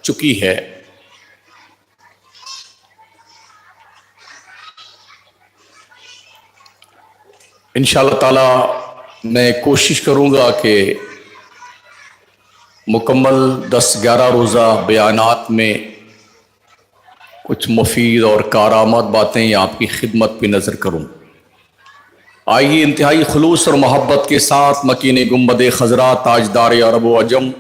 چکی ہے۔ انشاءاللہ تعالی میں کوشش کروں گا کہ مکمل 10-11 روزہ بیانات میں کچھ مفید اور کارآمد باتیں آپ کی خدمت پہ نظر کروں۔ آئیے انتہائی خلوص اور محبت کے ساتھ مکین گنبد خضرا تاجدار عرب و عجم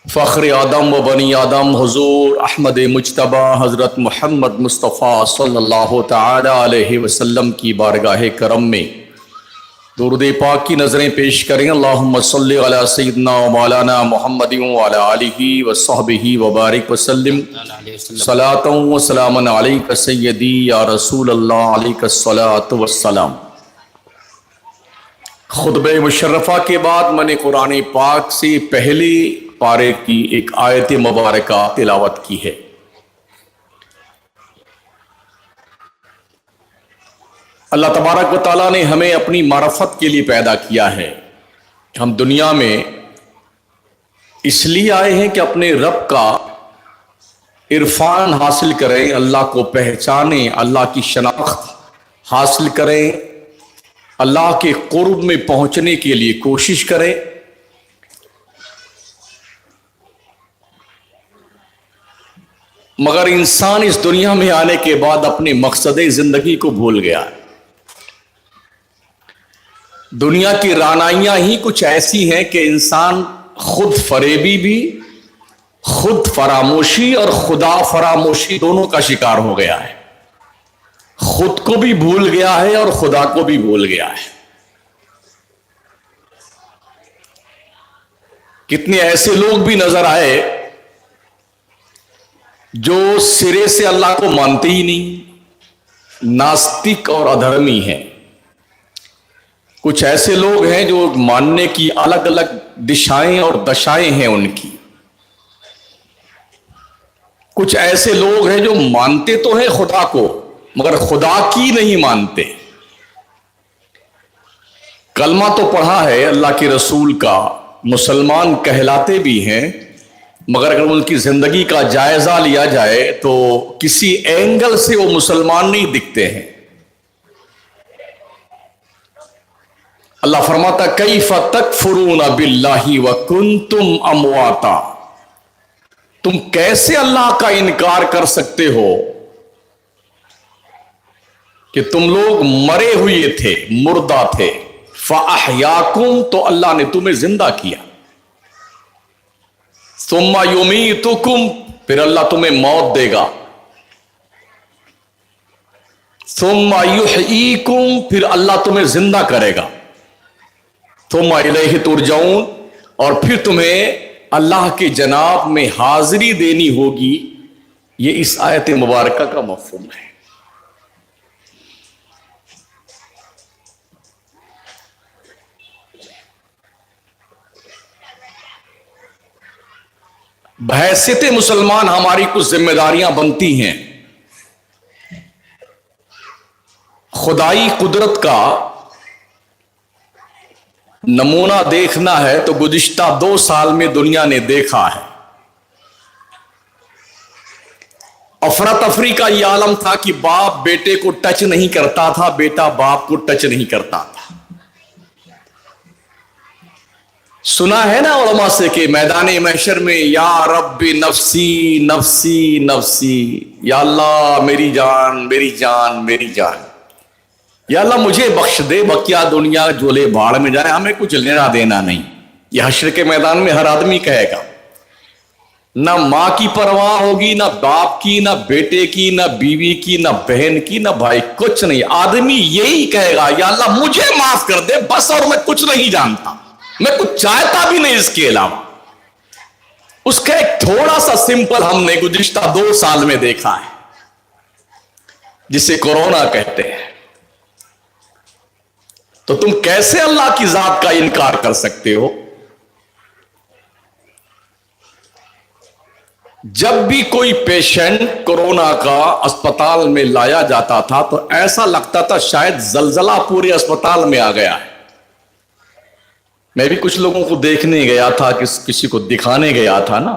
فخر آدم و بنی آدم حضور احمد مجتبی حضرت محمد مصطفیٰ صلی اللہ تعالی علیہ وسلم کی بارگاہ کرم میں درود پاک کی نظریں پیش کریں۔ اللہم صلی علی سیدنا و مولانا محمد وعلی آلہ وصحبہ وبارک وسلم صلاۃ و سلام علیک سیدی یا رسول اللہ علیک الصلاۃ والسلام۔ خطبہ مشرفہ کے بعد میں نے قرآن پاک سے پہلے پارے کی ایک آیت مبارکہ تلاوت کی ہے۔ اللہ تبارک و تعالیٰ نے ہمیں اپنی معرفت کے لیے پیدا کیا ہے۔ ہم دنیا میں اس لیے آئے ہیں کہ اپنے رب کا عرفان حاصل کریں، اللہ کو پہچانیں، اللہ کی شناخت حاصل کریں، اللہ کے قرب میں پہنچنے کے لیے کوشش کریں۔ مگر انسان اس دنیا میں آنے کے بعد اپنے مقصد زندگی کو بھول گیا ہے۔ دنیا کی رعنائیاں ہی کچھ ایسی ہیں کہ انسان خود فریبی بھی، خود فراموشی اور خدا فراموشی دونوں کا شکار ہو گیا ہے۔ خود کو بھی بھول گیا ہے اور خدا کو بھی بھول گیا ہے۔ کتنے ایسے لوگ بھی نظر آئے جو سرے سے اللہ کو مانتے ہی نہیں، ناستک اور ادھرمی ہیں۔ کچھ ایسے لوگ ہیں جو ماننے کی الگ الگ دشائیں اور دشائیں ہیں ان کی۔ کچھ ایسے لوگ ہیں جو مانتے تو ہیں خدا کو مگر خدا کی نہیں مانتے۔ کلمہ تو پڑھا ہے اللہ کے رسول کا، مسلمان کہلاتے بھی ہیں، مگر اگر ان کی زندگی کا جائزہ لیا جائے تو کسی اینگل سے وہ مسلمان نہیں دکھتے ہیں۔ اللہ فرماتا کیف تکفرون باللہ وکنتم امواتا، تم کیسے اللہ کا انکار کر سکتے ہو کہ تم لوگ مرے ہوئے تھے، مردہ تھے، فاحیاکم، تو اللہ نے تمہیں زندہ کیا، ثم یمیتکم، پھر اللہ تمہیں موت دے گا، ثم یحییکم، پھر اللہ تمہیں زندہ کرے گا، ثم الیہ ترجعون، اور پھر تمہیں اللہ کی جناب میں حاضری دینی ہوگی۔ یہ اس آیت مبارکہ کا مفہوم ہے۔ بحیثیت مسلمان ہماری کچھ ذمہ داریاں بنتی ہیں۔ خدائی قدرت کا نمونہ دیکھنا ہے تو گزشتہ 2 سال میں دنیا نے دیکھا ہے۔ افراتفری کا یہ عالم تھا کہ باپ بیٹے کو ٹچ نہیں کرتا تھا، بیٹا باپ کو ٹچ نہیں کرتا تھا۔ سنا ہے نا علماء سے کہ میدان محشر میں یا رب نفسی نفسی نفسی، یا اللہ میری جان میری جان میری جان، یا اللہ مجھے بخش دے، بقیہ دنیا جولے بھاڑ میں جائے، ہمیں کچھ لینا دینا نہیں۔ یہ حشر کے میدان میں ہر آدمی کہے گا۔ نہ ماں کی پرواہ ہوگی، نہ باپ کی، نہ بیٹے کی، نہ بیوی کی، نہ بہن کی، نہ بھائی، کچھ نہیں۔ آدمی یہی کہے گا یا اللہ مجھے معاف کر دے بس، اور میں کچھ نہیں جانتا، میں کچھ چاہتا بھی نہیں اس کے علاوہ۔ اس کا ایک تھوڑا سا سمپل ہم نے گزشتہ 2 سال میں دیکھا ہے، جسے کورونا کہتے ہیں۔ تو تم کیسے اللہ کی ذات کا انکار کر سکتے ہو؟ جب بھی کوئی پیشنٹ کورونا کا اسپتال میں لایا جاتا تھا تو ایسا لگتا تھا شاید زلزلہ پورے اسپتال میں آ گیا ہے۔ میں بھی کچھ لوگوں کو دیکھنے گیا تھا، کسی کو دکھانے گیا تھا نا،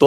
تو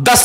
10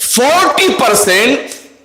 40%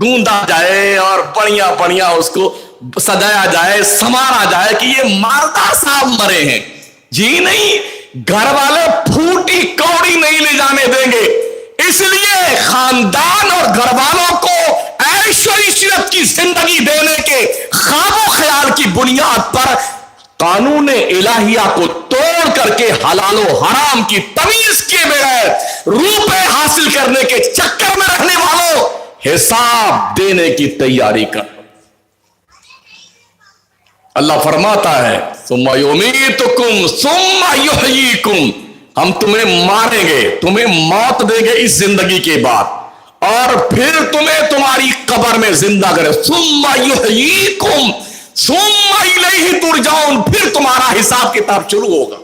گوندا جائے اور بڑھیا بڑھیا اس کو سجایا جائے, سنوارا جائے کہ یہ مالدار صاحب مرے ہیں. جی نہیں, گھر والے پھوٹی کوڑی نہیں لے جانے دیں گے. اس لیے خاندان اور گھر والوں کو عیش و عشرت کی زندگی دینے کے خواب و خیال کی بنیاد پر قانون الہیہ کو توڑ کر کے حلال و حرام کی تمیز کے بغیر روپے حاصل کرنے کے چکر میں رہنے والوں, حساب دینے کی تیاری کر. اللہ فرماتا ہے ثم یمیتکم ثم یحییکم, ہم تمہیں ماریں گے, تمہیں موت دیں گے اس زندگی کے بعد, اور پھر تمہیں تمہاری قبر میں زندہ کرے. ثم یحییکم ثم الیہ ترجعون, پھر تمہارا حساب کتاب شروع ہوگا.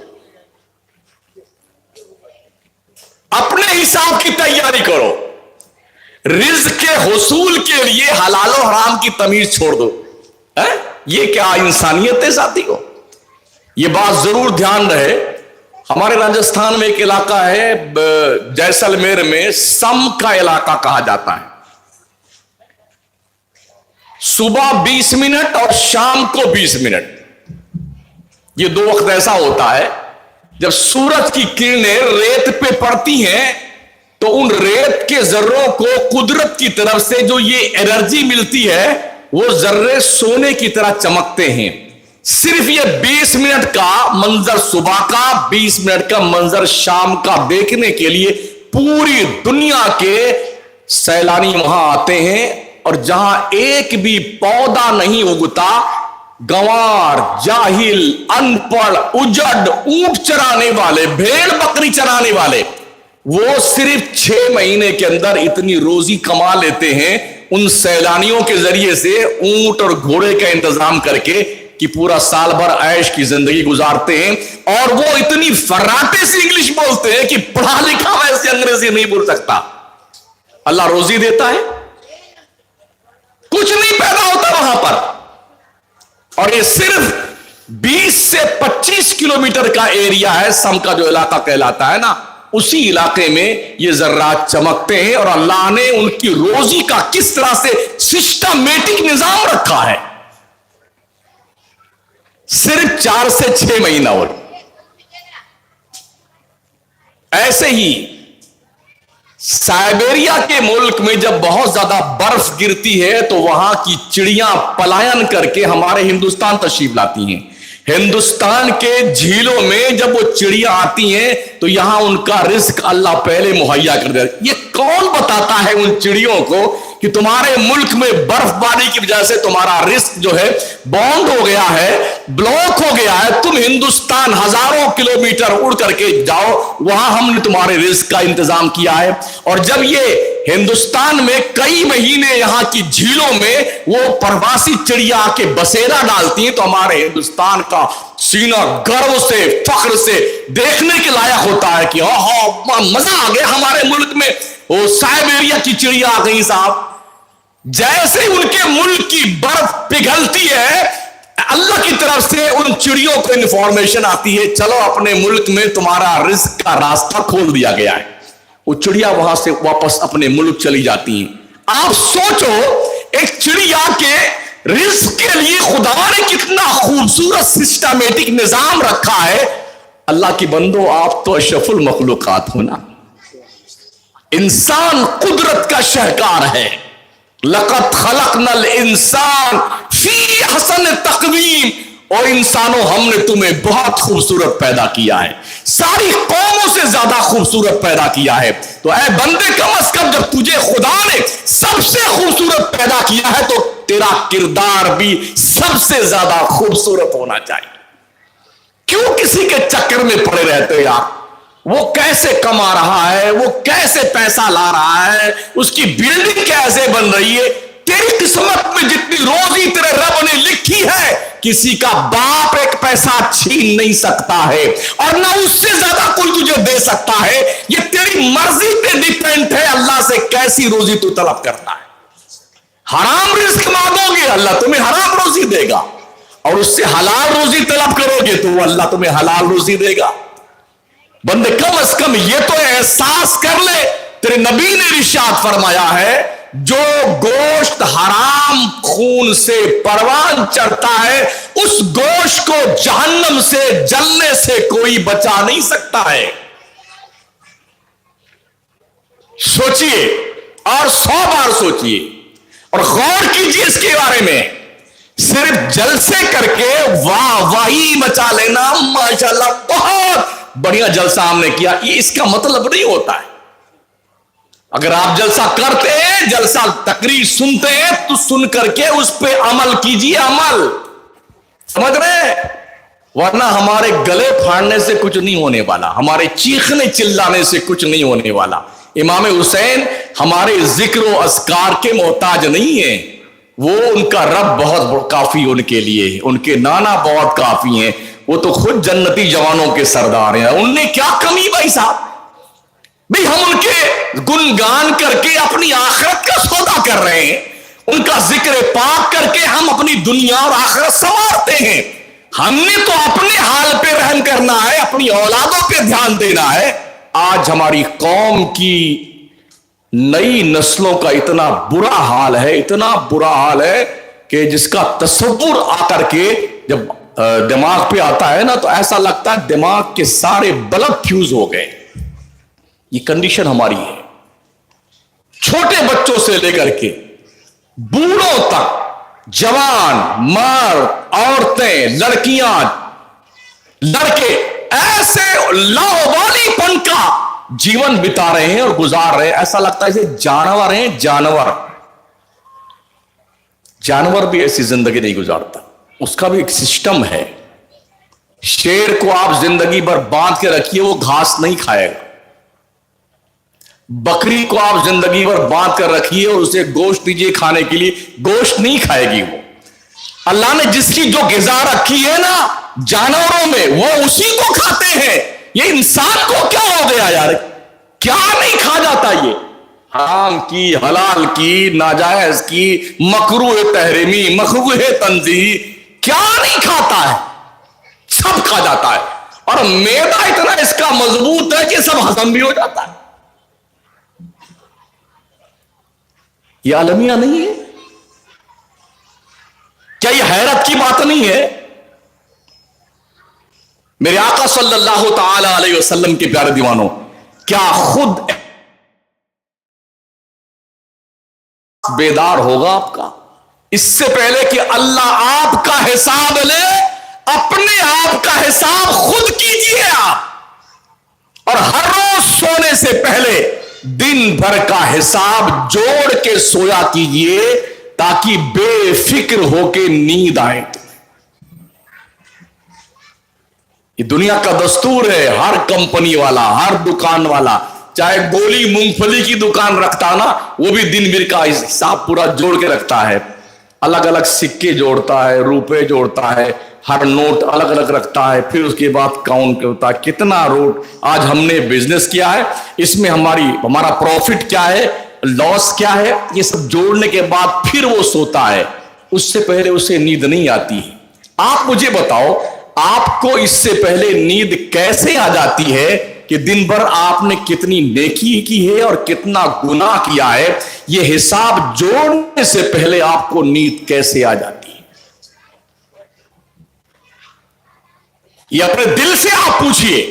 اپنے حساب کی تیاری کرو. رزق کے حصول کے لیے حلال و حرام کی تمیز چھوڑ دو. یہ کیا انسانیت ہے ساتھیو؟ یہ بات ضرور دھیان رہے. ہمارے راجستھان میں ایک علاقہ ہے جیسلمیر میں, سم کا علاقہ کہا جاتا ہے. صبح 20 منٹ اور شام کو 20 منٹ, یہ دو وقت ایسا ہوتا ہے جب سورج کی کرنیں ریت پہ پڑتی ہیں تو ان ریت کے ذروں کو قدرت کی طرف سے جو یہ انرجی ملتی ہے وہ ذرے سونے کی طرح چمکتے ہیں. صرف یہ 20 منٹ کا منظر صبح کا, 20 منٹ کا منظر شام کا دیکھنے کے لیے پوری دنیا کے سیلانی وہاں آتے ہیں. اور جہاں ایک بھی پودا نہیں اگتا, گنوار, جاہل, ان پڑھ, اجڑ, اونٹ چرانے والے, بھیڑ بکری چرانے والے, وہ صرف 6 مہینے کے اندر اتنی روزی کما لیتے ہیں ان سیلانیوں کے ذریعے سے, اونٹ اور گھوڑے کا انتظام کر کے, کہ پورا سال بھر عیش کی زندگی گزارتے ہیں. اور وہ اتنی فراٹے سے انگلش بولتے ہیں کہ پڑھا لکھا ویسے انگریزی نہیں بول سکتا. اللہ روزی دیتا ہے, کچھ نہیں پیدا ہوتا وہاں پر. اور یہ صرف 20 سے 25 کلومیٹر کا ایریا ہے, سم کا جو علاقہ کہلاتا ہے نا, اسی علاقے میں یہ ذرات چمکتے ہیں. اور اللہ نے ان کی روزی کا کس طرح سے سسٹمیٹک نظام رکھا ہے. صرف 4 سے 6 مہینہ. اور ایسے ہی سائبیریا کے ملک میں جب بہت زیادہ برف گرتی ہے تو وہاں کی چڑیاں پلائن کر کے ہمارے ہندوستان تشریف لاتی ہیں. ہندوستان کے جھیلوں میں جب وہ چڑیاں آتی ہیں تو یہاں ان کا رزق اللہ پہلے مہیا کر دیتا ہے. یہ کون بتاتا ہے ان چڑیوں کو کہ تمہارے ملک میں برف باری کی وجہ سے تمہارا رزق جو ہے بانڈ ہو گیا ہے, بلاک ہو گیا ہے, تم ہندوستان ہزاروں کلومیٹر اڑ کر کے جاؤ, وہاں ہم نے تمہارے رزق کا انتظام کیا ہے. اور جب یہ ہندوستان میں کئی مہینے یہاں کی جھیلوں میں وہ پرواسی چڑیا آ کے بسیرا ڈالتی ہیں تو ہمارے ہندوستان کا سینہ گرو سے, فخر سے دیکھنے کے لائق ہوتا ہے کہ مزہ آ گیا ہمارے ملک میں. وہ سائبیریا کی چڑیا آ گئی صاحب. جیسے ان کے ملک کی برف پگھلتی ہے, اللہ کی طرف سے ان چڑیوں کو انفارمیشن آتی ہے, چلو اپنے ملک میں تمہارا رزق کا راستہ کھول دیا گیا ہے. وہ چڑیا وہاں سے واپس اپنے ملک چلی جاتی ہیں. آپ سوچو ایک چڑیا کے رزق کے لیے خدا نے کتنا خوبصورت سسٹمیٹک نظام رکھا ہے. اللہ کی بندو, آپ تو اشرف المخلوقات ہو نا. انسان قدرت کا شہکار ہے. لقد خلقنا الانسان فی احسن تقویم, اور انسانوں ہم نے تمہیں بہت خوبصورت پیدا کیا ہے, ساری قوموں سے زیادہ خوبصورت پیدا کیا ہے. تو اے بندے, کم از کم جب تجھے خدا نے سب سے خوبصورت پیدا کیا ہے تو تیرا کردار بھی سب سے زیادہ خوبصورت ہونا چاہیے. کیوں کسی کے چکر میں پڑے رہتے یار؟ وہ کیسے کما رہا ہے, وہ کیسے پیسہ لا رہا ہے, اس کی بلڈنگ کیسے بن رہی ہے. تیری قسمت میں جتنی روزی تیرے رب نے لکھی ہے کسی کا باپ ایک پیسہ چھین نہیں سکتا ہے, اور نہ اس سے زیادہ کوئی تجھے دے سکتا ہے. یہ تیری مرضی پہ ڈیپینڈ ہے اللہ سے کیسی روزی تو طلب کرتا ہے. حرام رزق مانگو گے اللہ تمہیں حرام روزی دے گا, اور اس سے حلال روزی طلب کرو گے تو اللہ تمہیں حلال روزی دے گا. بندے کم از کم یہ تو احساس کر لے, تیرے نبی نے ارشاد فرمایا ہے جو گوشت حرام خون سے پروان چڑھتا ہے اس گوشت کو جہنم سے جلنے سے کوئی بچا نہیں سکتا ہے. سوچئے اور 100 بار سوچئے اور غور کیجئے اس کے بارے میں. صرف جلسے کر کے واہ واہی مچا لینا ماشاءاللہ بہت بڑھیا جلسہ ہم نے کیا، یہ اس کا مطلب نہیں ہوتا ہے. اگر آپ جلسہ کرتے ہیں، جلسہ تقریر سنتے ہیں تو سن کر کے اس پہ عمل کیجئے. عمل سمجھ رہے ہیں؟ ورنہ ہمارے گلے پھاڑنے سے کچھ نہیں ہونے والا، ہمارے چیخنے چلانے سے کچھ نہیں ہونے والا. امام حسین ہمارے ذکر و اذکار کے محتاج نہیں ہیں، وہ ان کا رب بہت کافی ان کے لیے ہے، ان کے نانا بہت کافی ہیں، وہ تو خود جنتی جوانوں کے سردار ہیں. ان نے کیا کمی بھائی صاحب؟ بھئی ہم ان کے گنگان کر کے اپنی آخرت کا سودا کر رہے ہیں، ان کا ذکر پاک کر کے ہم اپنی دنیا اور آخرت سنوارتے ہیں. ہم نے تو اپنے حال پہ رحم کرنا ہے، اپنی اولادوں پہ دھیان دینا ہے. آج ہماری قوم کی نئی نسلوں کا اتنا برا حال ہے، اتنا برا حال ہے کہ جس کا تصور آ کر کے جب دماغ پہ آتا ہے نا تو ایسا لگتا ہے دماغ کے سارے بلب فیوز ہو گئے. یہ کنڈیشن ہماری ہے. چھوٹے بچوں سے لے کر کے بوڑھوں تک، جوان، مرد، عورتیں، لڑکیاں، لڑکے ایسے لاوالی پن کا جیون بتا رہے ہیں اور گزار رہے ہیں. ایسا لگتا ہے جیسے جانور ہیں. جانور بھی ایسی زندگی نہیں گزارتا، اس کا بھی ایک سسٹم ہے. شیر کو آپ زندگی بھر باندھ کے رکھیے وہ گھاس نہیں کھائے گا. بکری کو آپ زندگی بھر باندھ کر رکھیے اور اسے گوشت دیجیے کھانے کے لیے، گوشت نہیں کھائے گی. وہ اللہ نے جس کی جو غذا رکھی ہے نا جانوروں میں وہ اسی کو کھاتے ہیں. یہ انسان کو کیا ہو گیا یار؟ کیا نہیں کھا جاتا؟ یہ حرام کی، حلال کی، ناجائز کی، مکروہ تحریمی، مکروہ تنزیہی، کیا نہیں کھاتا ہے؟ سب کھا جاتا ہے. اور معدہ اتنا اس کا مضبوط ہے کہ سب ہضم بھی ہو جاتا ہے. یہ عالمیہ نہیں ہے؟ کیا یہ حیرت کی بات نہیں ہے؟ میرے آقا صلی اللہ تعالی علیہ وسلم کے پیارے دیوانوں، کیا خود بیدار ہوگا آپ کا اس سے پہلے کہ اللہ آپ کا حساب لے؟ اپنے آپ کا حساب خود کیجئے آپ، اور ہر روز سونے سے پہلے دن بھر کا حساب جوڑ کے سویا کیجئے تاکہ بے فکر ہو کے نیند آئے. یہ دنیا کا دستور ہے. ہر کمپنی والا، ہر دکان والا، چاہے گولی مونگ پھلی کی دکان رکھتا نا، وہ بھی دن بھر کا حساب پورا جوڑ کے رکھتا ہے. الگ الگ سکے جوڑتا ہے، روپے جوڑتا ہے، ہر نوٹ الگ الگ رکھتا ہے، پھر اس کے بعد کاؤنٹ کرتا ہے کتنا روٹ آج ہم نے بزنس کیا ہے، اس میں ہمارا پروفٹ کیا ہے، لاس کیا ہے. یہ سب جوڑنے کے بعد پھر وہ سوتا ہے. اس سے پہلے اسے نیند نہیں آتی. آپ مجھے بتاؤ آپ کو اس سے پہلے نیند کیسے آ جاتی ہے کہ دن بھر آپ نے کتنی نیکی کی ہے اور کتنا گناہ کیا ہے؟ یہ حساب جوڑنے سے پہلے آپ کو نیند کیسے آ جاتی ہے؟ یہ اپنے دل سے آپ پوچھئے.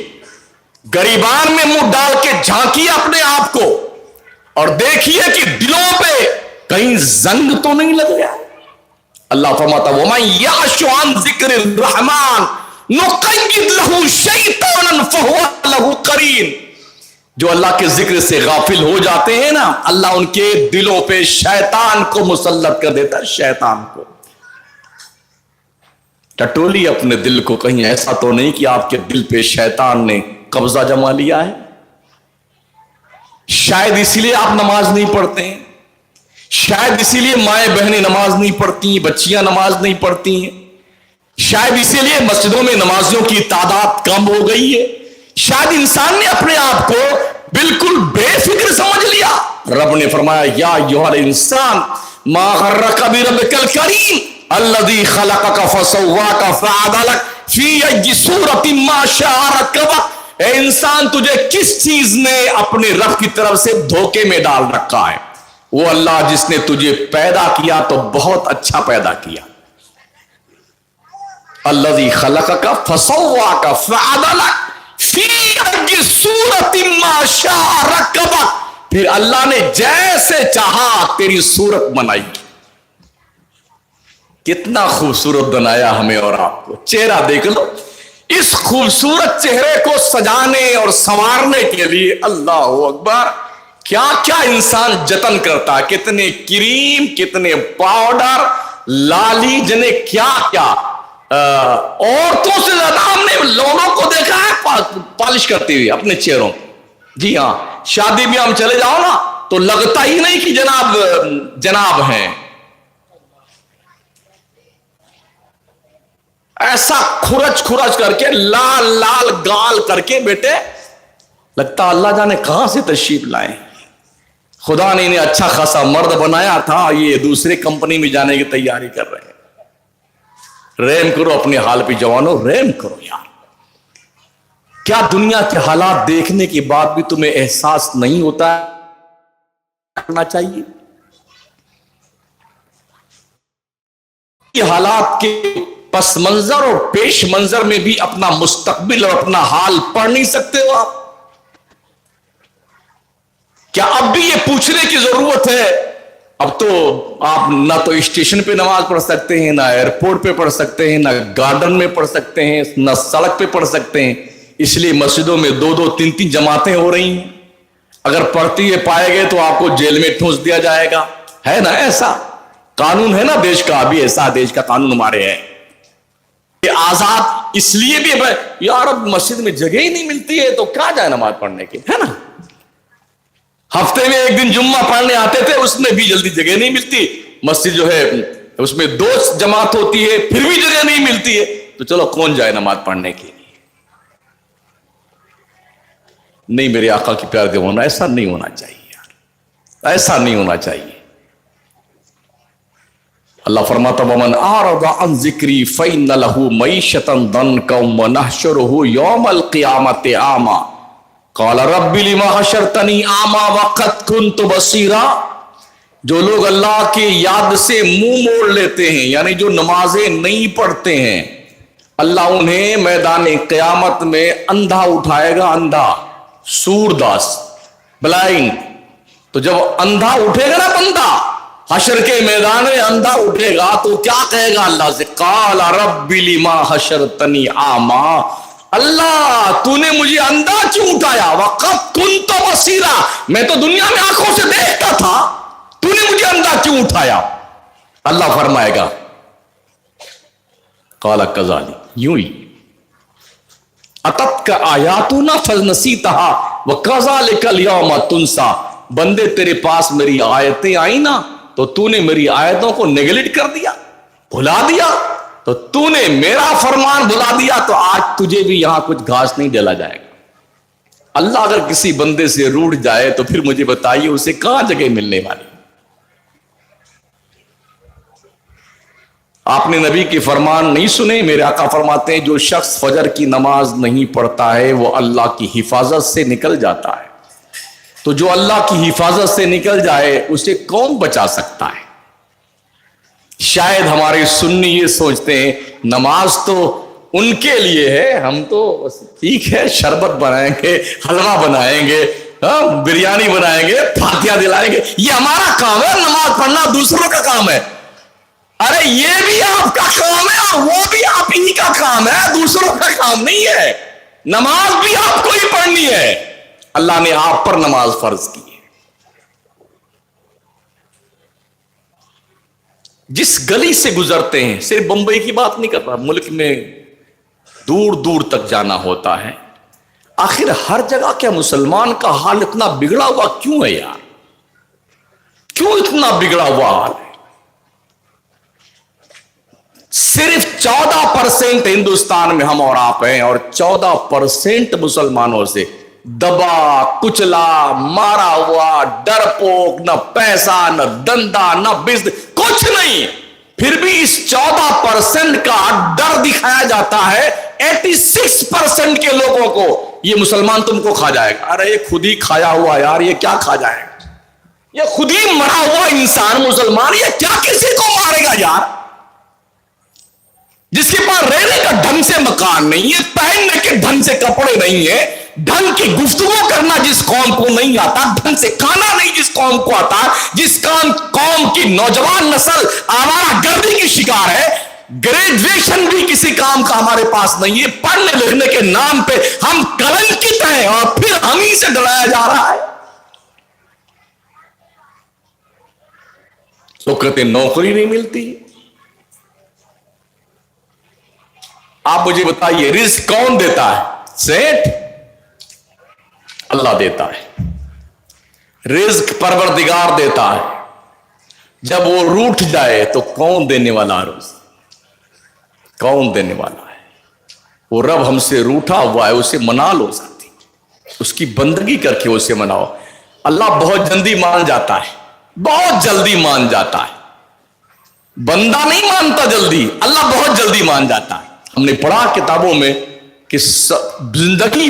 گریبان میں منہ ڈال کے جھانکیے اپنے آپ کو اور دیکھیے کہ دلوں پہ کہیں زنگ تو نہیں لگ گیا. اللہ فرماتا وَمَن يَعْشُ عَن ذِكْرِ الرَّحْمَنِ نُقَيِّضْ لَهُ شَيْطَانًا فَهُوَ لَهُ قَرِينٌ. جو اللہ کے ذکر سے غافل ہو جاتے ہیں نا، اللہ ان کے دلوں پہ شیطان کو مسلط کر دیتا ہے. شیطان کو ٹٹولی اپنے دل کو. کہیں ایسا تو نہیں کہ آپ کے دل پہ شیطان نے قبضہ جما لیا ہے؟ شاید اسی لیے آپ نماز نہیں پڑھتے ہیں، شاید اسی لیے مائیں بہنیں نماز نہیں پڑھتی ہیں، بچیاں نماز نہیں پڑھتی ہیں، شاید اسی لیے مسجدوں میں نمازیوں کی تعداد کم ہو گئی ہے. شاید انسان نے اپنے آپ کو بالکل بے فکر سمجھ لیا. رب نے فرمایا یا ایھا الانسان ما غرک بربک الکریم الذی خلقک فسواک فعدلک فی ای صورۃ ما شاء رکبک. اے انسان تجھے کس چیز نے اپنے رب کی طرف سے دھوکے میں ڈال رکھا ہے؟ وہ اللہ جس نے تجھے پیدا کیا تو بہت اچھا پیدا کیا. الذی خلقک فسواک فعدلک فی ای صورت ما شاء رکبک. پھر اللہ نے جیسے چاہا تیری صورت بنائی. کتنا خوبصورت بنایا ہمیں اور آپ کو. چہرہ دیکھ لو, اس خوبصورت چہرے کو سجانے اور سنوارنے کے لیے اللہ اکبر کیا کیا انسان جتن کرتا ہے. کتنے کریم, کتنے پاؤڈر, لالی, جنے کیا کیا. عورتوں سے زیادہ ہم نے لوگوں کو دیکھا ہے پالش کرتے ہوئے اپنے چہروں. جی ہاں, شادی میں ہم چلے جاؤ نا تو لگتا ہی نہیں کہ جناب ہیں. ایسا کھرچ کھرچ کر کے لال لال گال کر کے بیٹے لگتا اللہ جانے کہاں سے تشریف لائے. خدا نے انہیں اچھا خاصا مرد بنایا تھا, یہ دوسرے کمپنی میں جانے کی تیاری کر رہے ہیں. رحم کرو اپنے حال پہ جوانوں, رحم کرو یار. کیا دنیا کے حالات دیکھنے کے بعد بھی تمہیں احساس نہیں ہوتا کرنا چاہیے؟ یہ حالات کے پس منظر اور پیش منظر میں بھی اپنا مستقبل اور اپنا حال پڑھ نہیں سکتے ہو آپ؟ کیا اب بھی یہ پوچھنے کی ضرورت ہے؟ اب تو آپ نہ تو اسٹیشن پہ نماز پڑھ سکتے ہیں, نہ ایئرپورٹ پہ پڑھ سکتے ہیں, نہ گارڈن میں پڑھ سکتے ہیں, نہ سڑک پہ پڑھ سکتے ہیں. اس لیے مسجدوں میں 2-2 3-3 جماعتیں ہو رہی ہیں. اگر پڑھتی ہے پائے گئے تو آپ کو جیل میں ٹھونس دیا جائے گا. ہے نا ایسا قانون ہے نا دیش کا, ابھی ایسا دیش کا قانون ہمارے ہے. یہ آزاد اس لیے بھی یار اب مسجد میں جگہ ہی نہیں ملتی ہے تو کیا جائے نماز پڑھنے کی, ہے نا. ہفتے میں ایک دن جمعہ پڑھنے آتے تھے, اس میں بھی جلدی جگہ نہیں ملتی. مسجد جو ہے اس میں 2 جماعت ہوتی ہے پھر بھی جگہ نہیں ملتی ہے, تو چلو کون جائے نماز پڑھنے کے لیے. نہیں میرے آقا کی پیار کے ہونا, ایسا نہیں ہونا چاہیے یار, ایسا نہیں ہونا چاہیے. اللہ فرماتا ومن اعرض عن ذکری فإن له معیشة ضنکا ونحشره یوم القیامة اعمی قال رب لما حشرتنی اعمی وقد كنت بصیرا. جو لوگ اللہ کی یاد سے منہ موڑ لیتے ہیں, یعنی جو نمازیں نہیں پڑھتے ہیں, اللہ انہیں میدان قیامت میں اندھا اٹھائے گا. اندھا, سورداس, بلائنڈ. تو جب اندھا اٹھے گا نا بندہ حشر کے میدان میں اندھا اٹھے گا تو کیا کہے گا اللہ سے؟ قال رب لما حشرتنی اعمی, اللہ تو نے مجھے اندھا کیوں اٹھایا؟ وقد كنت بصیرا, میں تو دنیا میں آنکھوں سے دیکھتا تھا, تو نے مجھے اندھا کیوں اٹھایا؟ اللہ فرمائے گا قال كذلك, یوں ہی اتتک آیاتنا فنسیتها وکذلک اليوم تنسا. بندے تیرے پاس میری آیتیں آئی نا تو تو نے میری آیتوں کو نیگلیکٹ کر دیا, بھلا دیا. تو تو نے میرا فرمان بھلا دیا تو آج تجھے بھی یہاں کچھ گھاس نہیں ڈالا جائے گا. اللہ اگر کسی بندے سے روٹھ جائے تو پھر مجھے بتائیے اسے کہاں جگہ ملنے والی. آپ نے نبی کے فرمان نہیں سنے؟ میرے آقا فرماتے ہیں جو شخص فجر کی نماز نہیں پڑھتا ہے وہ اللہ کی حفاظت سے نکل جاتا ہے. تو جو اللہ کی حفاظت سے نکل جائے اسے کون بچا سکتا ہے؟ شاید ہمارے سنی یہ سوچتے ہیں نماز تو ان کے لیے ہے, ہم تو ٹھیک ہے شربت بنائیں گے, حلوہ بنائیں گے, بریانی بنائیں گے, فاتحہ دلائیں گے, یہ ہمارا کام ہے. نماز پڑھنا دوسروں کا کام ہے. ارے یہ بھی آپ کا کام ہے اور وہ بھی آپ ہی کا کام ہے, دوسروں کا کام نہیں ہے. نماز بھی آپ کو ہی پڑھنی ہے. اللہ نے آپ پر نماز فرض کی ہے. جس گلی سے گزرتے ہیں, صرف بمبئی کی بات نہیں کر رہا, ملک میں دور دور تک جانا ہوتا ہے. آخر ہر جگہ کیا مسلمان کا حال اتنا بگڑا ہوا کیوں ہے یار؟ کیوں اتنا بگڑا ہوا حال ہے؟ صرف 14% ہندوستان میں ہم اور آپ ہیں, اور 14% مسلمانوں سے دبا کچلا مارا ہوا, ڈرپوک, نہ پیسہ نہ دندہ نہ بزنس, کچھ نہیں. پھر بھی اس 14% کا ڈر دکھایا جاتا ہے 86% کے لوگوں کو, یہ مسلمان تم کو کھا جائے گا. ارے خود ہی کھایا ہوا یار, یہ کیا کھا جائے گا؟ یہ خود ہی مرا ہوا انسان مسلمان یہ کیا کسی کو مارے گا یار؟ جس کے پاس رہنے کا ڈھنگ سے مکان نہیں ہے، پہننے کے ڈھنگ سے کپڑے نہیں ہے، ڈھنگ کی گفتگو کرنا جس قوم کو نہیں آتا، ڈھنگ سے کھانا نہیں جس قوم کو آتا، جس قوم کی نوجوان نسل آوارہ گردی کی شکار ہے، گریجویشن بھی کسی کام کا ہمارے پاس نہیں ہے، پڑھنے لکھنے کے نام پہ ہم کلنکت ہیں اور پھر ہم ہی سے ڈرایا جا رہا ہے۔ تو کہتے نوکری نہیں ملتی۔ آپ مجھے بتائیے رزق کون دیتا ہے؟ سیٹ اللہ دیتا ہے، رزق پروردگار دیتا ہے۔ جب وہ روٹھ جائے تو کون دینے والا روز؟ کون دینے والا ہے؟ وہ رب ہم سے روٹھا ہوا ہے، اسے منا لو ساتھی، اس کی بندگی کر کے اسے مناؤ۔ اللہ بہت جلدی مان جاتا ہے، بہت جلدی مان جاتا ہے، بندہ نہیں مانتا جلدی، اللہ بہت جلدی مان جاتا ہے۔ ہم نے پڑھا کتابوں میں کہ زندگی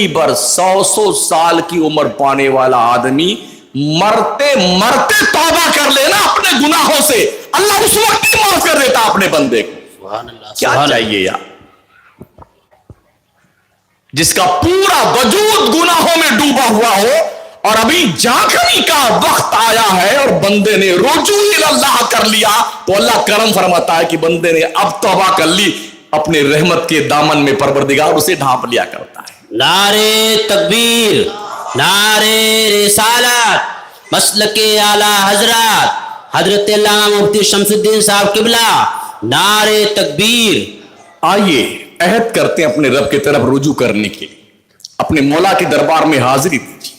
بھر 100 سال کی عمر پانے والا آدمی مرتے مرتے توبہ کر لینا اپنے گناہوں سے، اللہ اس وقت ہی معاف کر دیتا اپنے بندے کو۔ کیا چاہیے یار؟ جس کا پورا وجود گناہوں میں ڈوبا ہوا ہو اور ابھی جاگنے کا وقت آیا ہے اور بندے نے رجوع اللہ کر لیا تو اللہ کرم فرماتا ہے کہ بندے نے اب توبہ کر لی، اپنے رحمت کے دامن میں پروردگار اسے ڈھانپ لیا کرتا ہے۔ نعرے تکبیر، نعرے رسالت، مسلک اعلی حضرات حضرت علامہ مفتی شمس الدین صاحب قبلہ، نعرے تکبیر۔ آئیے عہد کرتے ہیں اپنے رب کی طرف رجوع کرنے کے لیے، اپنے مولا کے دربار میں حاضری دیجیے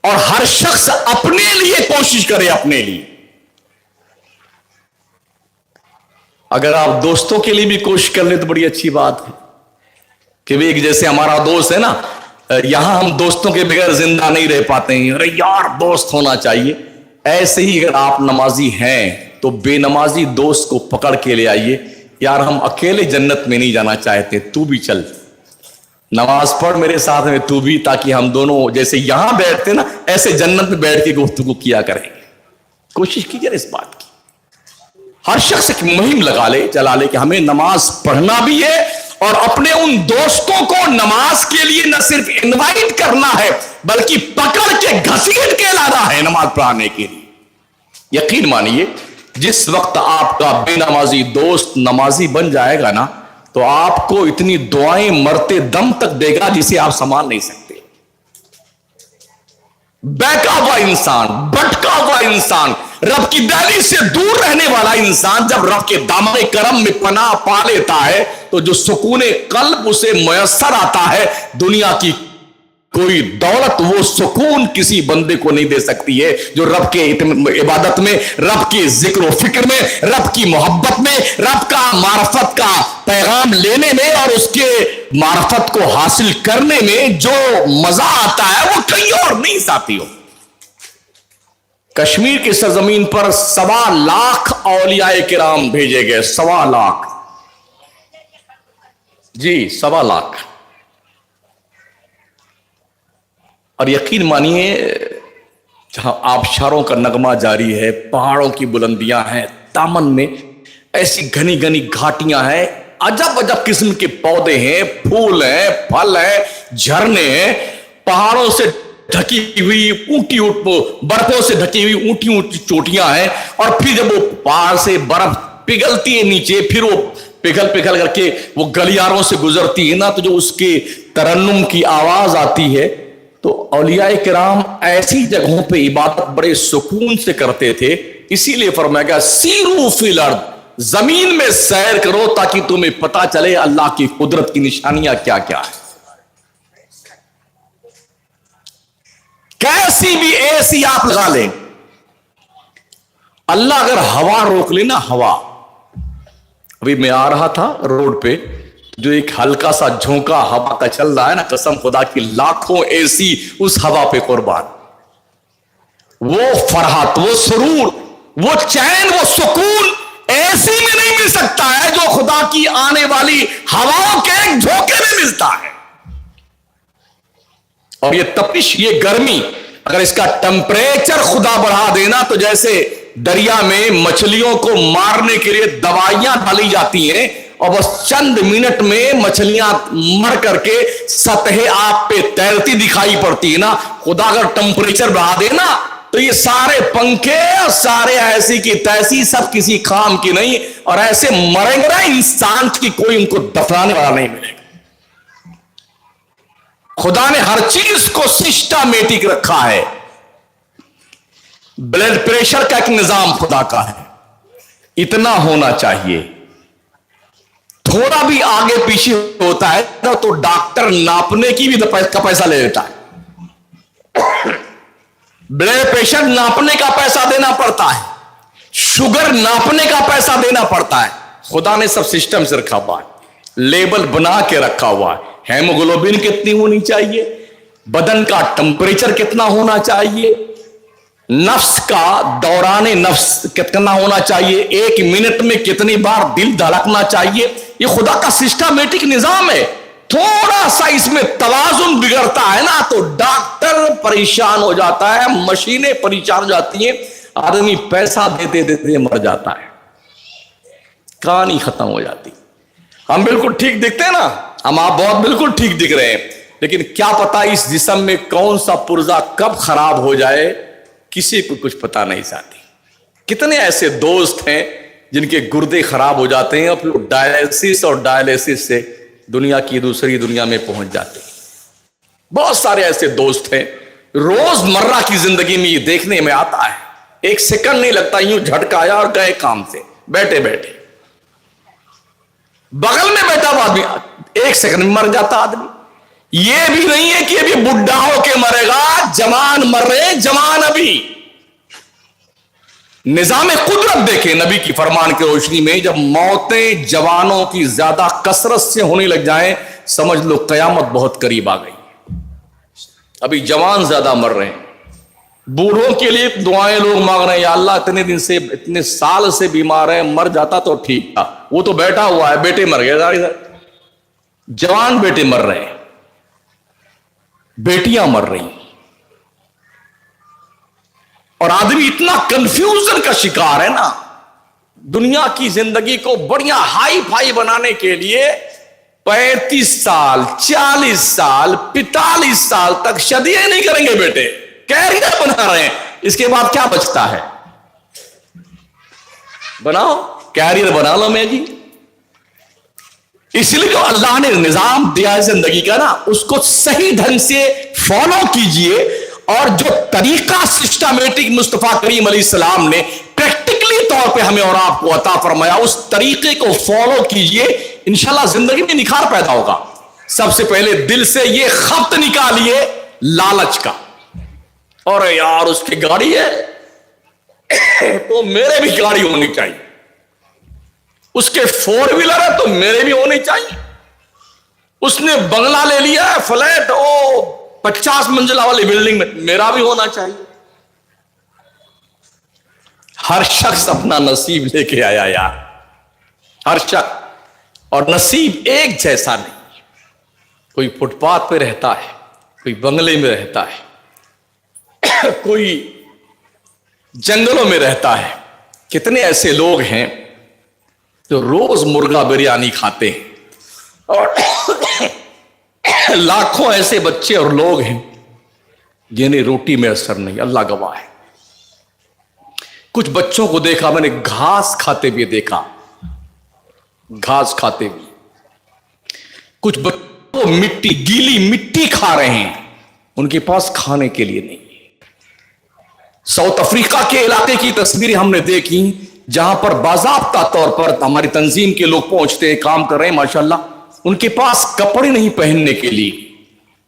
اور ہر شخص اپنے لیے کوشش کرے، اپنے لیے۔ اگر آپ دوستوں کے لیے بھی کوشش کر لیں تو بڑی اچھی بات ہے کہ ایک جیسے ہمارا دوست ہے نا، یہاں ہم دوستوں کے بغیر زندہ نہیں رہ پاتے ہیں، ارے یار دوست ہونا چاہیے۔ ایسے ہی اگر آپ نمازی ہیں تو بے نمازی دوست کو پکڑ کے لے آئیے، یار ہم اکیلے جنت میں نہیں جانا چاہتے، تو بھی چل، نماز پڑھ میرے ساتھ میں تو بھی، تاکہ ہم دونوں جیسے یہاں بیٹھتے نا ایسے جنت میں بیٹھ کے گفتگو کیا کریں گے۔ کوشش کیجیے اس بات کی، ہر شخص ایک مہم لگا لے، چلا لے کہ ہمیں نماز پڑھنا بھی ہے اور اپنے ان دوستوں کو نماز کے لیے نہ صرف انوائٹ کرنا ہے بلکہ پکڑ کے گھسیٹ کے لانا ہے نماز پڑھانے کے لیے۔ یقین مانیے جس وقت آپ کا بے نمازی دوست نمازی بن جائے گا نا تو آپ کو اتنی دعائیں مرتے دم تک دے گا جسے آپ سنبھال نہیں سکتے۔ بہکا ہوا انسان، بھٹکا ہوا انسان، رب کی دہلیز سے دور رہنے والا انسان جب رب کے دامن کرم میں پناہ پا لیتا ہے تو جو سکون قلب اسے میسر آتا ہے، دنیا کی کوئی دولت وہ سکون کسی بندے کو نہیں دے سکتی ہے جو رب کے عبادت میں، رب کی ذکر و فکر میں، رب کی محبت میں، رب کا معرفت کا پیغام لینے میں اور اس کے معرفت کو حاصل کرنے میں جو مزہ آتا ہے وہ کہیں اور نہیں ساتھیوں۔ کشمیر کی سرزمین پر 1.25 لاکھ اولیاء کرام بھیجے گئے، 1.25 لاکھ، جی 1.25 لاکھ۔ اور یقین مانیے جہاں آبشاروں کا نغمہ جاری ہے، پہاڑوں کی بلندیاں ہیں، دامن میں ایسی گھنی گھنی گھاٹیاں ہیں، عجب عجب قسم کے پودے ہیں، پھول ہیں، پھل ہیں، جھرنے ہیں، پہاڑوں سے ڈھکی ہوئی اونٹی برفوں سے ڈھکی ہوئی اونٹی اونٹی چوٹیاں ہیں، اور پھر جب وہ پہاڑ سے برف پگھلتی ہے نیچے، پھر وہ پگھل کر کے وہ گلیاروں سے گزرتی ہے نا، تو جو اس کے ترنم کی آواز آتی ہے، تو اولیاء کرام ایسی جگہوں پہ عبادت بڑے سکون سے کرتے تھے۔ اسی لیے فرمایا گیا سیرو فی الارض، زمین میں سیر کرو تاکہ تمہیں پتا چلے اللہ کی قدرت کی نشانیاں کیا کیا ہے۔ کیسی بھی ایسی آپ لگا لیں، اللہ اگر ہوا روک لے نا، ہوا، ابھی میں آ رہا تھا روڈ پہ، جو ایک ہلکا سا جھونکا ہوا کا چل رہا ہے نا، قسم خدا کی لاکھوں ایسی اس ہوا پہ قربان، وہ فرحت، وہ سرور، وہ چین، وہ سکون ایسی میں نہیں مل سکتا ہے جو خدا کی آنے والی ہواؤں کے ایک جھونکے میں ملتا ہے۔ اور یہ تپش، یہ گرمی اگر اس کا ٹمپریچر خدا بڑھا دینا تو جیسے دریا میں مچھلیوں کو مارنے کے لیے دوائیاں ڈالی جاتی ہیں اور بس چند منٹ میں مچھلیاں مر کر کے سطح آب پہ تیرتی دکھائی پڑتی ہے نا، خدا اگر ٹمپریچر بڑھا دینا تو یہ سارے پنکھے اور سارے ایسی کی تیسی سب کسی کام کی نہیں، اور ایسے مریں گے نا انسان کی کوئی ان کو دفنانے والا نہیں ملے گا۔ خدا نے ہر چیز کو سسٹمیٹک رکھا ہے۔ بلڈ پریشر کا ایک نظام خدا کا ہے، اتنا ہونا چاہیے، تھوڑا بھی آگے پیچھے ہوتا ہے تو ڈاکٹر ناپنے کی بھی کا پیسہ لے لیتا ہے۔ بلڈ پریشر ناپنے کا پیسہ دینا پڑتا ہے، شوگر ناپنے کا پیسہ دینا پڑتا ہے۔ خدا نے سب سسٹم سے رکھا ہوا ہے، لیبل بنا کے رکھا ہوا ہے۔ ہیموگلوبن کتنی ہونی چاہیے، بدن کا ٹمپریچر کتنا ہونا چاہیے، نفس کا دوران نفس کتنا ہونا چاہیے، ایک منٹ میں کتنی بار دل دھڑکنا چاہیے، یہ خدا کا سسٹمیٹک نظام ہے۔ تھوڑا سا اس میں توازن بگڑتا ہے نا تو ڈاکٹر پریشان ہو جاتا ہے، مشینیں پریشان ہو جاتی ہیں، آدمی پیسہ دیتے دیتے مر جاتا ہے، کہانی ختم ہو جاتی۔ ہم بالکل ٹھیک دکھتے ہیں نا، ہم آپ بہت بالکل ٹھیک دکھ رہے ہیں، لیکن کیا پتا اس جسم میں کون سا پرزا کب خراب ہو جائے کسی کو کچھ پتا نہیں ساتھی۔ کتنے ایسے دوست ہیں جن کے گردے خراب ہو جاتے ہیں اور پھر ڈائلیسس سے دنیا کی دوسری دنیا میں پہنچ جاتے ہیں۔ بہت سارے ایسے دوست ہیں، روز مرہ کی زندگی میں یہ دیکھنے میں آتا ہے، ایک سیکنڈ نہیں لگتا یوں جھٹکا آیا اور گئے کام سے، بیٹھے بیٹھے بغل میں بیٹھا ہوا آدمی ایک سیکنڈ میں مر جاتا آدمی۔ یہ بھی نہیں ہے کہ ابھی بڈھا ہو کے مرے گا، جوان مر رہے، جوان ابھی۔ نظام قدرت دیکھیں نبی کی فرمان کی روشنی میں، جب موتیں جوانوں کی زیادہ کثرت سے ہونے لگ جائیں سمجھ لو قیامت بہت قریب آ گئی۔ ابھی جوان زیادہ مر رہے ہیں، بوڑھوں کے لیے دعائیں لوگ مانگ رہے ہیں، یا اللہ اتنے دن سے اتنے سال سے بیمار ہے، مر جاتا تو ٹھیک تھا، وہ تو بیٹھا ہوا ہے، بیٹے مر گئے، جوان بیٹے مر رہے ہیں، بیٹیاں مر رہی ہیں، اور آدمی اتنا کنفیوژن کا شکار ہے نا، دنیا کی زندگی کو بڑھیا ہائی فائی بنانے کے لیے 35 سال 40 سال 45 سال تک شادیاں نہیں کریں گے بیٹے، کیریئر بنا رہے ہیں، اس کے بعد کیا بچتا ہے؟ بناؤ کیریئر بنا لو میں جی۔ اس لیے جو اللہ نے نظام دیا ہے زندگی کا نا، اس کو صحیح ڈھنگ سے فالو کیجئے، اور جو طریقہ سسٹمیٹک مصطفیٰ کریم علیہ السلام نے پریکٹیکلی طور پہ ہمیں اور آپ کو عطا فرمایا، اس طریقے کو فالو کیجئے، انشاءاللہ زندگی میں نکھار پیدا ہوگا۔ سب سے پہلے دل سے یہ خبط نکالیے لالچ کا، اور یار اس کی گاڑی ہے تو میرے بھی گاڑی ہونی چاہیے، اس کے 4 ویلر ہے تو میرے بھی ہونے چاہیے، اس نے بنگلہ لے لیا ہے، فلیٹ 50 منزلہ والی بلڈنگ میں، میرا بھی ہونا چاہیے۔ ہر شخص اپنا نصیب لے کے آیا یار، ہر شخص، اور نصیب ایک جیسا نہیں، کوئی فٹ پاتھ پہ رہتا ہے، کوئی بنگلے میں رہتا ہے، کوئی جنگلوں میں رہتا ہے۔ کتنے ایسے لوگ ہیں جو روز مرغا بریانی کھاتے ہیں، اور لاکھوں ایسے بچے اور لوگ ہیں جنہیں روٹی میں اثر نہیں، اللہ گواہ ہے۔ کچھ بچوں کو دیکھا میں نے، گھاس کھاتے ہوئے دیکھا، گھاس کھاتے ہوئے۔ کچھ بچوں مٹی، گیلی مٹی کھا رہے ہیں، ان کے پاس کھانے کے لیے نہیں۔ ساؤتھ افریقہ کے علاقے کی تصویریں ہم نے دیکھی جہاں پر باضابطہ طور پر ہماری تنظیم کے لوگ پہنچتے ہیں، کام کر رہے ہیں ماشاءاللہ، ان کے پاس کپڑے نہیں پہننے کے لیے،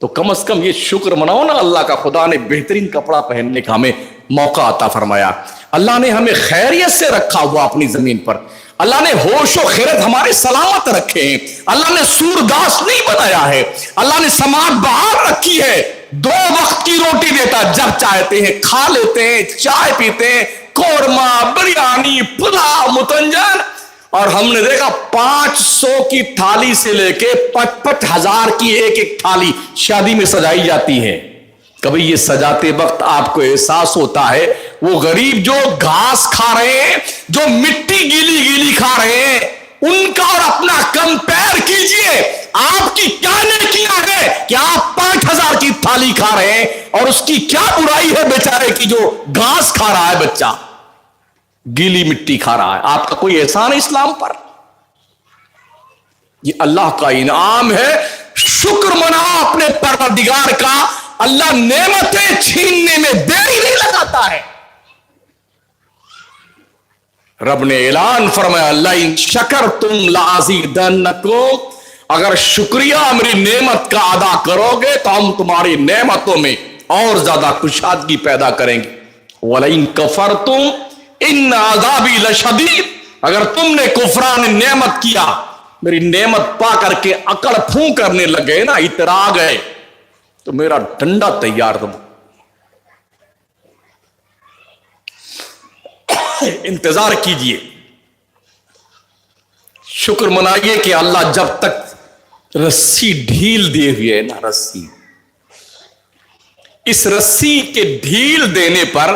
تو کم از کم یہ شکر مناؤ نا اللہ کا، خدا نے بہترین کپڑا پہننے کا ہمیں موقع عطا فرمایا۔ اللہ نے ہمیں خیریت سے رکھا ہوا اپنی زمین پر، اللہ نے ہوش و خیرت ہمارے سلامت رکھے ہیں، اللہ نے سورداس نہیں بنایا ہے، اللہ نے سماعت بہار رکھی ہے، 2 وقت کی روٹی دیتا، جب چاہتے ہیں کھا لیتے ہیں، چائے پیتے ہیں، قورمہ، بریانی، پلاؤ، متنجن، اور ہم نے دیکھا 500 کی تھالی سے لے کے 55,000 کی ایک ایک تھالی شادی میں سجائی جاتی ہے۔ کبھی یہ سجاتے وقت آپ کو احساس ہوتا ہے وہ غریب جو گھاس کھا رہے ہیں، جو مٹی گیلی گیلی کھا رہے ہیں، ان کا اور اپنا کمپیر کیجئے، آپ کی کیا نیکیاں ہیں کہ آپ 5000 کی تھالی کھا رہے ہیں، اور اس کی کیا برائی ہے بیچارے کی جو گھاس کھا رہا ہے، بچہ گیلی مٹی کھا رہا ہے۔ آپ کا کوئی احسان ہے اسلام پر؟ یہ اللہ کا انعام ہے، شکر مناؤ اپنے پروردگار کا۔ اللہ نعمتیں چھیننے میں دیری نہیں لگاتا ہے۔ رب نے اعلان فرمایا لئن شکرتم لازیدنکم، اگر شکریہ میری نعمت کا ادا کرو گے تو ہم تمہاری نعمتوں میں اور زیادہ کشادگی پیدا کریں گے۔ ولئن کفرتم ان عذابی لشدید، اگر تم نے کفران نعمت کیا، میری نعمت پا کر کے اکڑ پھون کرنے لگے نا، اترا گئے، تو میرا ڈنڈا تیار تم، انتظار کیجئے، شکر منائیے کہ اللہ جب تک رسی ڈھیل دے ہوئے ہے نا، رسی، اس رسی کے ڈھیل دینے پر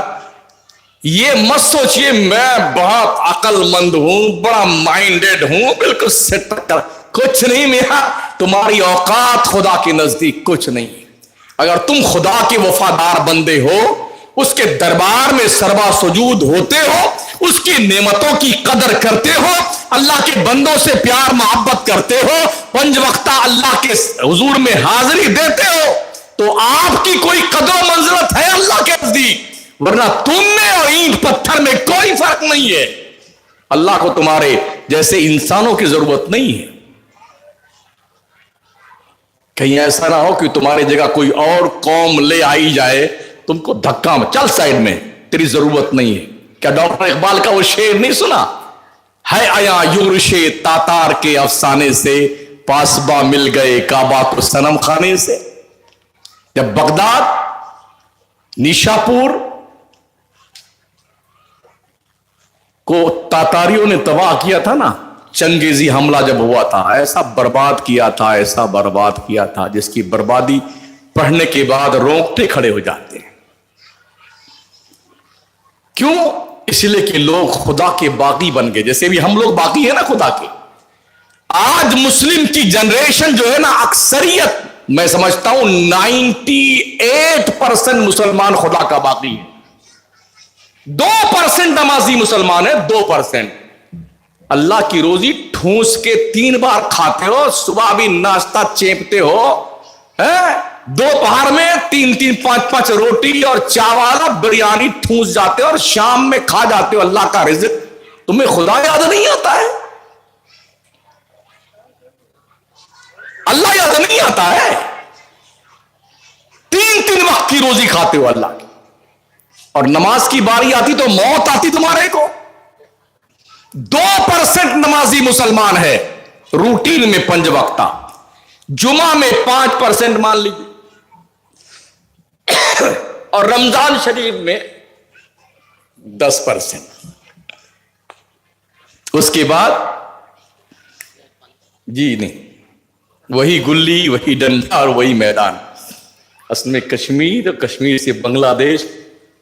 یہ مت سوچئے میں بہت عقل مند ہوں، بڑا مائنڈیڈ ہوں، بالکل سیٹ کر، کچھ نہیں میرا، تمہاری اوقات خدا کے نزدیک کچھ نہیں۔ اگر تم خدا کے وفادار بندے ہو، اس کے دربار میں سربا سجود ہوتے ہو، اس کی نعمتوں کی قدر کرتے ہو، اللہ کے بندوں سے پیار محبت کرتے ہو، 5 وقتہ اللہ کے حضور میں حاضری دیتے ہو، تو آپ کی کوئی قدر و منزلت ہے اللہ کے نزدیک، ورنہ تم میں اور اینٹ پتھر میں کوئی فرق نہیں ہے۔ اللہ کو تمہارے جیسے انسانوں کی ضرورت نہیں ہے۔ کہیں ایسا نہ ہو کہ تمہاری جگہ کوئی اور قوم لے آئی جائے، تم کو دھکا میں چل سائڈ میں، تیری ضرورت نہیں ہے۔ کیا ڈاکٹر اقبال کا وہ شعر نہیں سنا؟ ہے آیا یورش تاتار کے افسانے سے، پاسباں مل گئے کعبہ کو صنم خانے سے۔ جب بغداد، نیشاپور کو تاتاریوں نے تباہ کیا تھا نا، چنگیزی حملہ جب ہوا تھا، ایسا برباد کیا تھا، ایسا برباد کیا تھا جس کی بربادی پڑھنے کے بعد رونگٹے کھڑے ہو جاتے ہیں۔ کیوں؟ اس لیے کہ لوگ خدا کے باغی بن گئے، جیسے بھی ہم لوگ باغی ہیں نا خدا کے۔ آج مسلم کی جنریشن جو ہے نا، اکثریت میں سمجھتا ہوں 98% مسلمان خدا کا باغی ہے، 2% نمازی مسلمان ہے، 2%۔ اللہ کی روزی ٹھونس کے 3 بار کھاتے ہو، صبح بھی ناشتہ چیپتے ہو، دوپہر میں 3 5 روٹی اور چاول بریانی ٹھونس جاتے ہو، اور شام میں کھا جاتے ہو اللہ کا رزق، تمہیں خدا یاد نہیں آتا ہے؟ اللہ یاد نہیں آتا ہے؟ 3 وقت کی روزی کھاتے ہو اللہ کی، اور نماز کی باری آتی تو موت آتی تمہارے کو۔ 2% نمازی مسلمان ہے، روٹین میں 5 وقتہ، جمعہ میں 5% مان لیجیے، اور رمضان شریف میں 10%۔ اس کے بعد جی نہیں، وہی گلی، وہی ڈنڈا اور وہی میدان۔ اصل میں کشمیر، کشمیر سے بنگلہ دیش،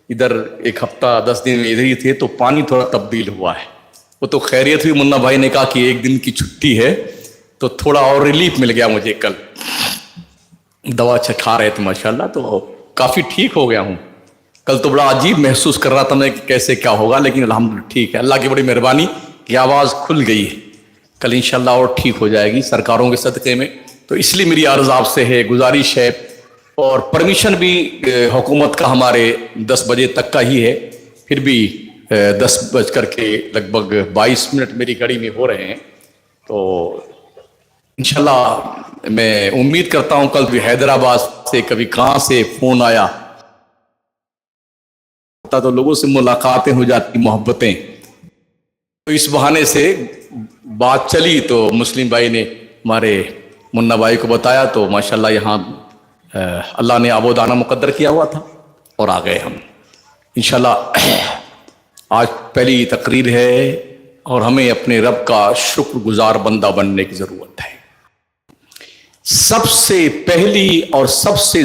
ادھر 1 ہفتہ 10 دن میں ادھر ہی تھے، تو پانی تھوڑا تبدیل ہوا ہے۔ وہ تو خیریت ہوئی، منا بھائی نے کہا کہ 1 دن کی چھٹی ہے، تو تھوڑا اور ریلیف مل گیا مجھے۔ کل دوا کھا رہے تھے ماشاءاللہ، تو کافی ٹھیک ہو گیا ہوں۔ کل تو بڑا عجیب محسوس کر رہا تھا میں کہ کیسے کیا ہوگا، لیکن الحمدللہ ٹھیک ہے، اللہ کی بڑی مہربانی کہ آواز کھل گئی ہے۔ کل انشاءاللہ اور ٹھیک ہو جائے گی سرکاروں کے صدقے میں۔ تو اس لیے میری عرض آپ سے ہے، گزارش ہے، اور پرمیشن بھی حکومت کا ہمارے 10 بجے تک کا ہی ہے، پھر بھی 10:22 میری گھڑی میں ہو رہے ہیں، تو انشاءاللہ میں امید کرتا ہوں کل بھی حیدرآباد سے کبھی کہاں سے فون آیا تو لوگوں سے ملاقاتیں ہو جاتی، محبتیں، تو اس بہانے سے بات چلی، تو مسلم بھائی نے ہمارے منا بھائی کو بتایا، تو ماشاءاللہ یہاں اللہ نے آب و دانا مقدر کیا ہوا تھا اور آ گئے ہم انشاءاللہ۔ آج پہلی تقریر ہے، اور ہمیں اپنے رب کا شکر گزار بندہ بننے کی ضرورت ہے۔ سب سے پہلی اور سب سے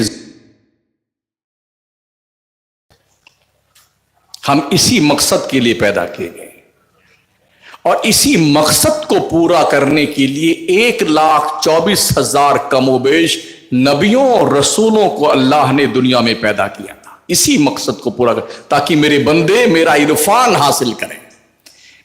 ہم اسی مقصد کے لیے پیدا کیے گئے اور اسی مقصد کو پورا کرنے کے لیے 1,24,000 کم و بیش نبیوں اور رسولوں کو اللہ نے دنیا میں پیدا کیا تھا، اسی مقصد کو پورا کر تاکہ میرے بندے میرا عرفان حاصل کریں،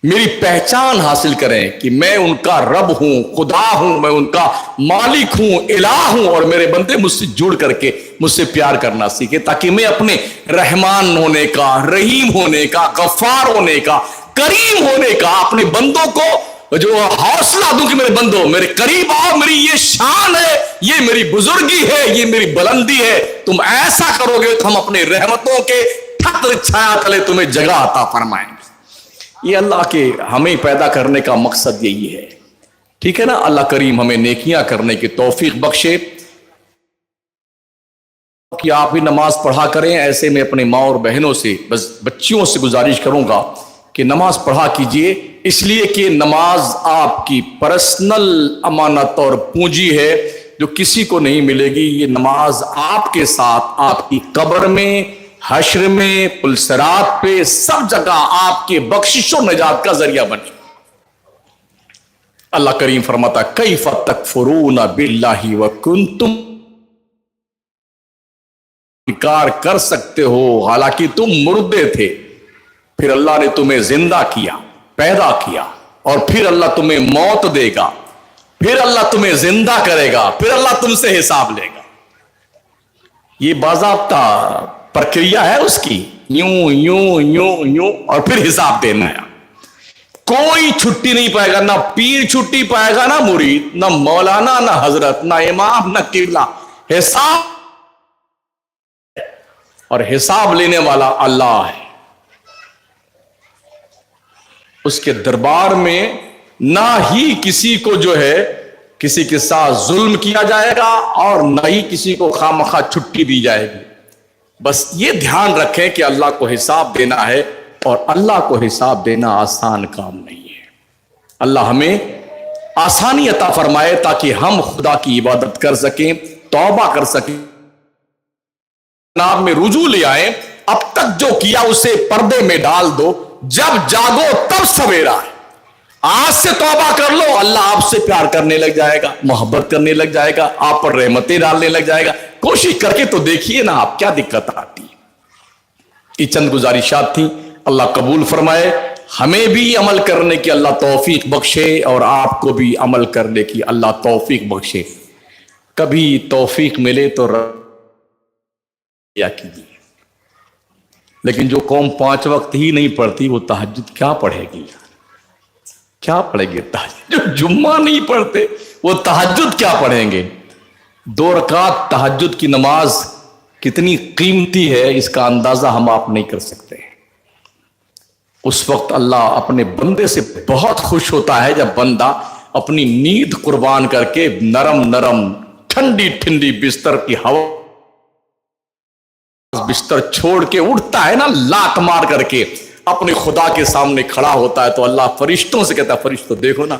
میری پہچان حاصل کریں کہ میں ان کا رب ہوں، خدا ہوں، میں ان کا مالک ہوں، الہ ہوں، اور میرے بندے مجھ سے جڑ کر کے مجھ سے پیار کرنا سیکھے تاکہ میں اپنے رحمان ہونے کا، رحیم ہونے کا، غفار ہونے کا، کریم ہونے کا اپنے بندوں کو جو حوصلہ دوں کہ میرے بندوں میرے قریب آؤ، میری یہ شان ہے، یہ میری بزرگی ہے، یہ میری بلندی ہے، تم ایسا کرو گے تو ہم اپنے رحمتوں کے چھتر چھایا تلے تمہیں جگہ عطا فرمائیں گے۔ یہ اللہ کے ہمیں پیدا کرنے کا مقصد یہی ہے، ٹھیک ہے نا؟ اللہ کریم ہمیں نیکیاں کرنے کی توفیق بخشے کہ آپ بھی نماز پڑھا کریں۔ ایسے میں اپنے ماں اور بہنوں سے، بس بچیوں سے گزارش کروں گا کہ نماز پڑھا کیجئے، اس لیے کہ نماز آپ کی پرسنل امانت اور پونجی ہے جو کسی کو نہیں ملے گی۔ یہ نماز آپ کے ساتھ آپ کی قبر میں، حشر میں، پلسرات پہ، سب جگہ آپ کے بخشش و نجات کا ذریعہ بنے۔ اللہ کریم فرماتا کیف تکفرون باللہ وکنتم، انکار کر سکتے ہو حالانکہ تم مردے تھے، پھر اللہ نے تمہیں زندہ کیا، پیدا کیا، اور پھر اللہ تمہیں موت دے گا، پھر اللہ تمہیں زندہ کرے گا، پھر اللہ تم سے حساب لے گا۔ یہ باضابطہ پرکریا ہے اس کی، یوں یوں یوں یوں، اور پھر حساب دینا ہے۔ کوئی چھٹی نہیں پائے گا، نہ پیر چھٹی پائے گا، نہ مرید، نہ مولانا، نہ حضرت، نہ امام، نہ قبلہ۔ حساب، اور حساب لینے والا اللہ ہے۔ اس کے دربار میں نہ ہی کسی کو جو ہے کسی کے ساتھ ظلم کیا جائے گا اور نہ ہی کسی کو خواہ چھٹی دی جائے گی۔ بس یہ دھیان رکھیں کہ اللہ کو حساب دینا ہے، اور اللہ کو حساب دینا آسان کام نہیں ہے۔ اللہ ہمیں آسانی عطا فرمائے تاکہ ہم خدا کی عبادت کر سکیں، توبہ کر سکیں، جناب میں رجوع لے آئیں۔ اب تک جو کیا اسے پردے میں ڈال دو، جب جاگو تب سویرا ہے۔ آج سے توبہ کر لو، اللہ آپ سے پیار کرنے لگ جائے گا، محبت کرنے لگ جائے گا، آپ پر رحمتیں ڈالنے لگ جائے گا۔ کوشش کر کے تو دیکھیے نا آپ، کیا دقت آتی ہے۔ یہ چند گزارشات تھیں، اللہ قبول فرمائے، ہمیں بھی عمل کرنے کی اللہ توفیق بخشے اور آپ کو بھی عمل کرنے کی اللہ توفیق بخشے۔ کبھی توفیق ملے تو کیجیے، لیکن جو قوم 5 وقت ہی نہیں پڑھتی وہ تہجد کیا پڑھے گی؟ کیا پڑھے گی تہجد؟ جو جمعہ نہیں پڑھتے وہ تہجد کیا پڑھیں گے؟ 2 رکعت تہجد کی نماز کتنی قیمتی ہے، اس کا اندازہ ہم آپ نہیں کر سکتے۔ اس وقت اللہ اپنے بندے سے بہت خوش ہوتا ہے جب بندہ اپنی نیند قربان کر کے نرم نرم ٹھنڈی ٹھنڈی بستر کی ہوا، بستر چھوڑ کے اٹھتا ہے نا، لات مار کر کے اپنے خدا کے سامنے کھڑا ہوتا ہے، تو اللہ فرشتوں سے کہتا ہے فرشتوں دیکھو نا،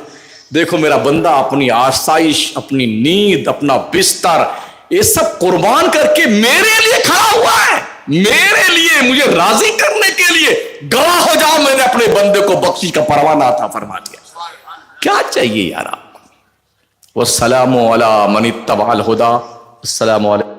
دیکھو میرا بندہ اپنی آسائش، اپنی نیند، اپنا بستر، یہ سب قربان کر کے میرے لیے کھڑا ہوا ہے، میرے لیے، مجھے راضی کرنے کے لیے۔ گواہ ہو جاؤ میں نے اپنے بندے کو بخشش کا پروانہ عطا فرما دیا۔ کیا چاہیے یار آپ کو؟ والسلام علی من اتبع الہدی۔ السلام علیکم۔